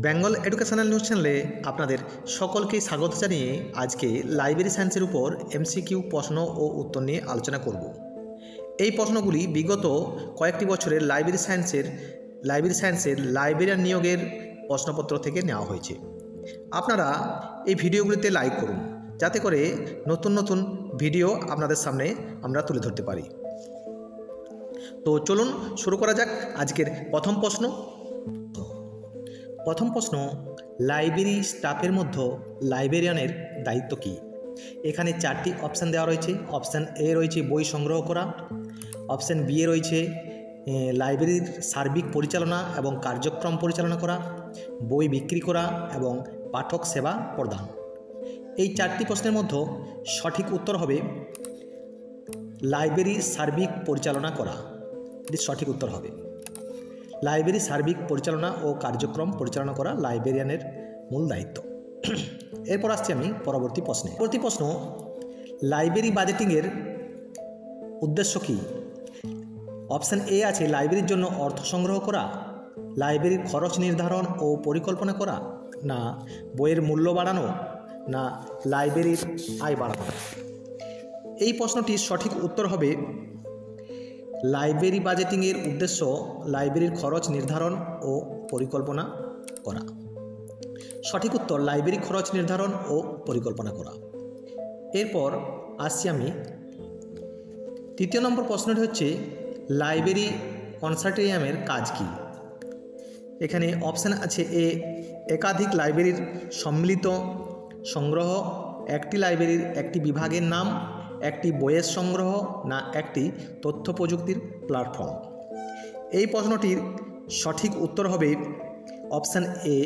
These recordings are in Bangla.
বেঙ্গল এডুকেশনাল নিউজ চ্যানেলে আপনাদের সকলকে স্বাগত জানিয়ে আজকে লাইব্রেরি সায়েন্সের উপর এমসিকিউ প্রশ্ন ও উত্তর নিয়ে আলোচনা করব। এই প্রশ্নগুলি বিগত কয়েকটি বছরের লাইব্রেরি সায়েন্সের লাইব্রেরিয়ান নিয়োগের প্রশ্নপত্র থেকে নেওয়া হয়েছে। আপনারা এই ভিডিওগুলিতে লাইক করুন যাতে করে নতুন নতুন ভিডিও আপনাদের সামনে আমরা তুলে ধরতে পারি। তো চলুন শুরু করা যাক আজকের প্রথম প্রশ্ন। লাইব্রেরি স্টাফের মধ্যে লাইব্রেরিয়ানের দায়িত্ব কী? এখানে চারটি অপশান দেওয়া রয়েছে। অপশান এ রয়েছে বই সংগ্রহ করা, অপশান বি এ রয়েছে লাইব্রেরির সার্বিক পরিচালনা এবং কার্যক্রম পরিচালনা করা, বই বিক্রি করা এবং পাঠক সেবা প্রদান। এই চারটি প্রশ্নের মধ্যে সঠিক উত্তর হবে লাইব্রেরির সার্বিক পরিচালনা করা। এটি সঠিক উত্তর হবে। লাইব্রেরি সার্বিক পরিচালনা ও কার্যক্রম পরিচালনা করা লাইব্রেরিয়ানের মূল দায়িত্ব। এরপর আসছি আমি পরবর্তী প্রশ্ন, লাইব্রেরি বাজেটিংয়ের উদ্দেশ্য কী? অপশান এ আছে লাইব্রেরির জন্য অর্থ সংগ্রহ করা, লাইব্রেরির খরচ নির্ধারণ ও পরিকল্পনা করা, না বইয়ের মূল্য বাড়ানো, না লাইব্রেরির আয় বাড়ানো। এই প্রশ্নটির সঠিক উত্তর হবে লাইব্রেরি বাজেটিংয়ের উদ্দেশ্য লাইব্রেরির খরচ নির্ধারণ ও পরিকল্পনা করা। সঠিক উত্তর লাইব্রেরি খরচ নির্ধারণ ও পরিকল্পনা করা। এরপর আসছি আমি তৃতীয় নম্বর প্রশ্নটি হচ্ছে লাইব্রেরি কনসার্টেরিয়ামের কাজ কী? এখানে অপশান আছে এ একাধিক লাইব্রেরির সম্মিলিত সংগ্রহ, একটি লাইব্রেরির একটি বিভাগের নাম, একটি বইয়ের সংগ্রহ, না একটি তথ্য প্রযুক্তির প্ল্যাটফর্ম। এই প্রশ্নটির সঠিক উত্তর হবে অপশান এ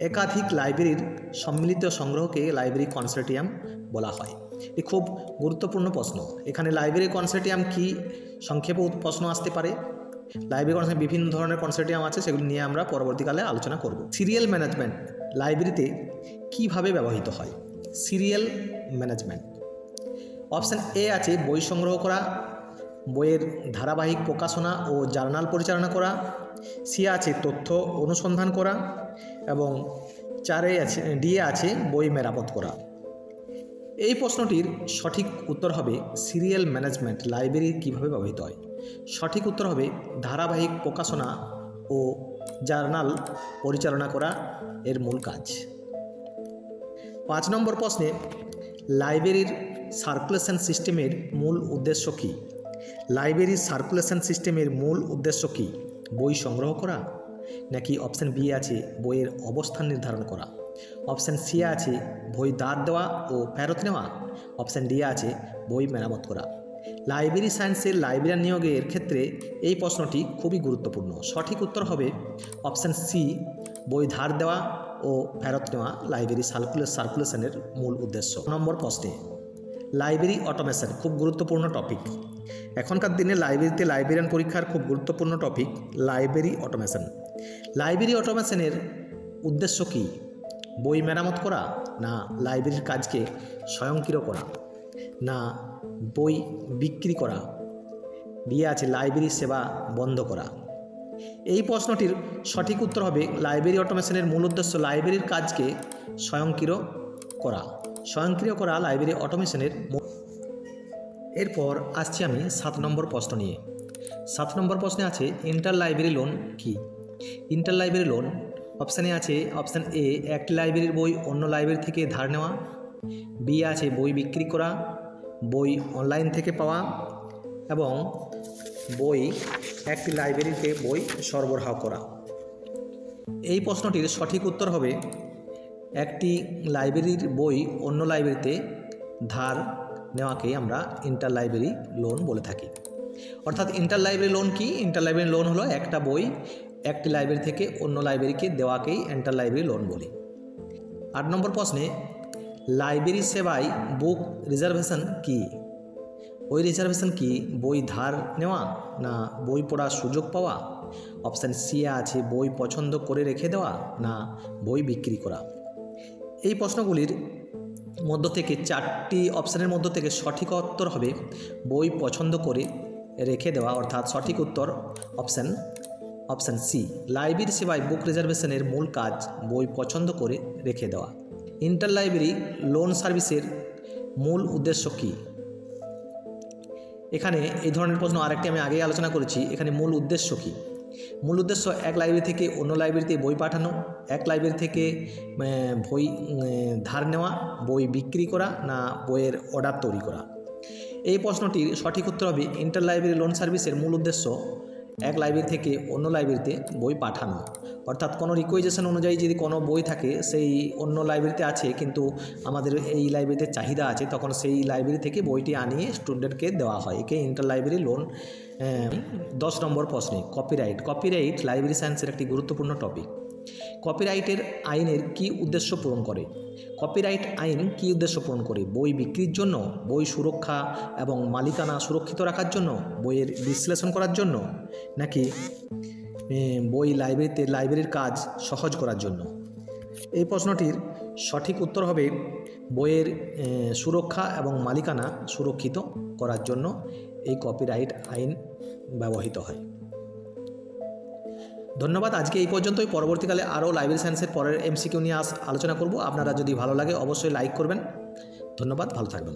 একাধিক লাইব্রেরির সম্মিলিত সংগ্রহকে লাইব্রেরি কনসর্টিয়াম বলা হয়। এটি খুব গুরুত্বপূর্ণ প্রশ্ন। এখানে লাইব্রেরি কনসর্টিয়াম কি সংক্ষেপে প্রশ্ন আসতে পারে। লাইব্রেরি কনসর্টিয়াম বিভিন্ন ধরনের কনসর্টিয়াম আছে, সেগুলি নিয়ে আমরা পরবর্তীকালে আলোচনা করব। সিরিয়াল ম্যানেজমেন্ট লাইব্রেরিতে কিভাবে ব্যবহৃত হয়? সিরিয়াল ম্যানেজমেন্ট অপশান এ আছে বই সংগ্রহ করা, বইয়ের ধারাবাহিক প্রকাশনা ও জার্নাল পরিচালনা করা, সি আছে তথ্য অনুসন্ধান করা এবং ডি আছে বই মেরামত করা। এই প্রশ্নটির সঠিক উত্তর হবে সিরিয়াল ম্যানেজমেন্ট লাইব্রেরি কিভাবে ব্যবহৃত হয়। সঠিক উত্তর হবে ধারাবাহিক প্রকাশনা ও জার্নাল পরিচালনা করা এর মূল কাজ। 5 নম্বর প্রশ্নে লাইব্রেরির সার্কুলেশন সিস্টেমের মূল উদ্দেশ্য কী? লাইব্রেরির সার্কুলেশন সিস্টেমের মূল উদ্দেশ্য কী? বই সংগ্রহ করা, নাকি অপশান বি আছে বইয়ের অবস্থান নির্ধারণ করা, অপশান সি আছে বই দাঁড় দেওয়া ও ফেরত নেওয়া, অপশান ডি আছে বই মেরামত করা। লাইব্রেরি সায়েন্সের লাইব্রেরিয়ান নিয়োগের ক্ষেত্রে এই প্রশ্নটি খুবই গুরুত্বপূর্ণ। সঠিক উত্তর হবে অপশান সি বই ধার দেওয়া ও ফেরত নেওয়া লাইব্রেরি সার্কুলেশনের মূল উদ্দেশ্য। নম্বর প্রশ্নে লাইব্রেরি অটোমেশন খুব গুরুত্বপূর্ণ টপিক। এখনকার দিনে লাইব্রেরিতে লাইব্রেরিয়ান পরীক্ষার খুব গুরুত্বপূর্ণ টপিক লাইব্রেরি অটোমেশন। লাইব্রেরি অটোমেশনের উদ্দেশ্য কী? বই মেরামত করা, না লাইব্রেরির কাজকে স্বয়ংক্রিয় করা, না বই বিক্রি করা, দিয়ে আছে লাইব্রেরি সেবা বন্ধ করা। এই প্রশ্নটির সঠিক উত্তর হবে লাইব্রেরি অটোমেশনের মূল উদ্দেশ্য লাইব্রেরির কাজকে স্বয়ংক্রিয় করা লাইব্রেরি অটোমেশনের। এরপর আসছি আমি 7 নম্বর প্রশ্ন নিয়ে। 7 নম্বর প্রশ্নে আছে ইন্টার লাইব্রেরি লোন কি? ইন্টার লাইব্রেরি লোন অপশানে আছে অপশান এ একটি লাইব্রেরির বই অন্য লাইব্রেরি থেকে ধার নেওয়া, বি আছে বই বিক্রি করা, বই অনলাইন থেকে পাওয়া এবং বই একটি লাইব্রেরিতে বই সরবরাহ করা। এই প্রশ্নটির সঠিক উত্তর হবে একটি লাইব্রেরির বই অন্য লাইব্রেরিতে ধার নেওয়াকে আমরা ইন্টার লাইব্রেরি লোন বলে থাকি। অর্থাৎ ইন্টার লাইব্রেরি লোন কি? ইন্টার লাইব্রেরি লোন হলো একটা বই একটি লাইব্রেরি থেকে অন্য লাইব্রেরিকে দেওয়াকেই ইন্টার লাইব্রেরি লোন বলি। 8 নম্বর প্রশ্নে লাইব্রেরি সেবায় বুক রিজার্ভেশন কি? বই রিজার্ভেশন কি? বই ধার নেওয়া, না বই পড়ার সুযোগ পাওয়া, অপশান সি আছে বই পছন্দ করে রেখে দেওয়া, না বই বিক্রি করা। এই প্রশ্নগুলির মধ্য থেকে 4টি অপশানের মধ্য থেকে সঠিক উত্তর হবে বই পছন্দ করে রেখে দেওয়া, অর্থাৎ সঠিক উত্তর অপশান অপশান সি, লাইব্রেরি সেবায় বুক রিজার্ভেশনের মূল কাজ বই পছন্দ করে রেখে দেওয়া। ইন্টার লাইব্রেরি লোন সার্ভিসের মূল উদ্দেশ্য কী? এখানে এই ধরনের প্রশ্ন আরেকটি আমি আগেই আলোচনা করেছি। এখানে মূল উদ্দেশ্য কী? মূল উদ্দেশ্য এক লাইব্রেরি থেকে অন্য লাইব্রেরিতে বই পাঠানো, এক লাইব্রেরি থেকে বই ধার নেওয়া, বই বিক্রি করা, না বইয়ের অর্ডার তৈরি করা। এই প্রশ্নটির সঠিক উত্তর হবে ইন্টার লাইব্রেরি লোন সার্ভিসের মূল উদ্দেশ্য এক লাইব্রেরি থেকে অন্য লাইব্রেরিতে বই পাঠানো। অর্থাৎ কোনো রিকোয়েজেশন অনুযায়ী যদি কোনো বই থাকে সেই অন্য লাইব্রেরিতে আছে কিন্তু আমাদের এই লাইব্রেরিতে চাহিদা আছে, তখন সেই লাইব্রেরি থেকে বইটি আনিয়ে স্টুডেন্টকে দেওয়া হয়। একে ইন্টার লাইব্রেরি লোন। 10 নম্বর প্রশ্নে কপিরাইট। কপিরাইট লাইব্রেরি সায়েন্সের একটি গুরুত্বপূর্ণ টপিক। কপিরাইটের আইনের কী উদ্দেশ্য পূরণ করে? কপিরাইট আইন কী উদ্দেশ্য পূরণ করে? বই বিক্রির জন্য, বই সুরক্ষা এবং মালিকানা সুরক্ষিত রাখার জন্য, বইয়ের বিশ্লেষণ করার জন্য, নাকি বই লাইব্রেরির কাজ সহজ করার জন্য? এই প্রশ্নটির সঠিক উত্তর হবে বইয়ের সুরক্ষা এবং মালিকানা সুরক্ষিত করার জন্য এই কপিরাইট আইন ব্যবহৃত হয়। ধন্যবাদ। আজকে এই পর্যন্তই। পরবর্তীকালে আরও লাইব্রেরি সায়েন্সের পরের এমসিকিউ নিয়ে আলোচনা করব। আপনারা যদি ভালো লাগে অবশ্যই লাইক করবেন। ধন্যবাদ, ভালো থাকবেন।